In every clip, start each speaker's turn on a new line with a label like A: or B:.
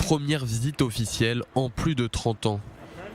A: Première visite officielle en plus de 30 ans.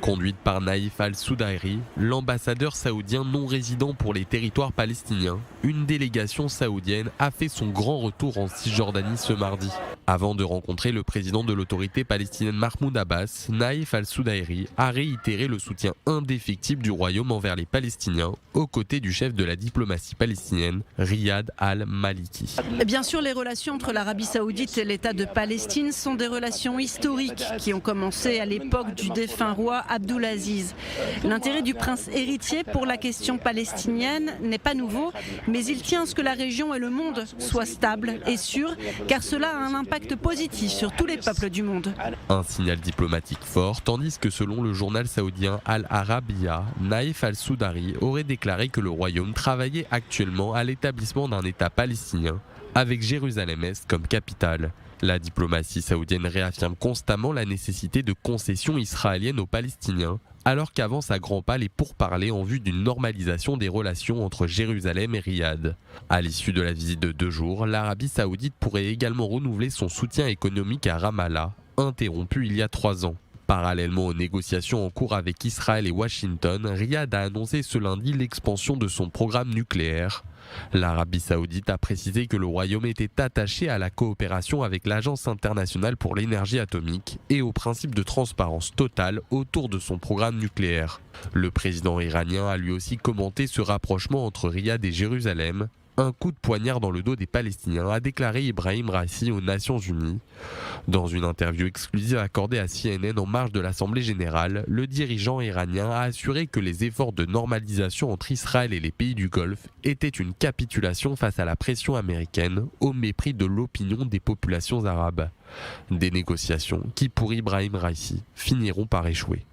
A: Conduite par Naïf Al-Soudairi, l'ambassadeur saoudien non résident pour les territoires palestiniens, une délégation saoudienne a fait son grand retour en Cisjordanie ce mardi. Avant de rencontrer le président de l'autorité palestinienne Mahmoud Abbas, Naïf Al-Soudairi a réitéré le soutien indéfectible du royaume envers les Palestiniens, aux côtés du chef de la diplomatie palestinienne, Riyad Al-Maliki.
B: Bien sûr, les relations entre l'Arabie Saoudite et l'État de Palestine sont des relations historiques qui ont commencé à l'époque du défunt roi Abdulaziz. L'intérêt du prince héritier pour la question palestinienne n'est pas nouveau, mais il tient à ce que la région et le monde soient stables et sûrs, car cela a un impact positif sur tous les peuples du monde.
A: Un signal diplomatique fort, tandis que selon le journal saoudien Al-Arabiya, Naïf Al-Soudairi aurait déclaré que le royaume travaillait actuellement à l'établissement d'un État palestinien, avec Jérusalem-Est comme capitale. La diplomatie saoudienne réaffirme constamment la nécessité de concessions israéliennes aux Palestiniens, alors qu'avancent à grands pas les pourparlers en vue d'une normalisation des relations entre Jérusalem et Riyad. À l'issue de la visite de 2 jours, l'Arabie saoudite pourrait également renouveler son soutien économique à Ramallah, interrompu il y a 3 ans. Parallèlement aux négociations en cours avec Israël et Washington, Riyad a annoncé ce lundi l'expansion de son programme nucléaire. L'Arabie saoudite a précisé que le royaume était attaché à la coopération avec l'Agence internationale pour l'énergie atomique et au principe de transparence totale autour de son programme nucléaire. Le président iranien a lui aussi commenté ce rapprochement entre Riyad et Jérusalem. Un coup de poignard dans le dos des Palestiniens, a déclaré Ibrahim Raisi aux Nations Unies. Dans une interview exclusive accordée à CNN en marge de l'Assemblée générale, le dirigeant iranien a assuré que les efforts de normalisation entre Israël et les pays du Golfe étaient une capitulation face à la pression américaine, au mépris de l'opinion des populations arabes. Des négociations qui, pour Ibrahim Raisi, finiront par échouer.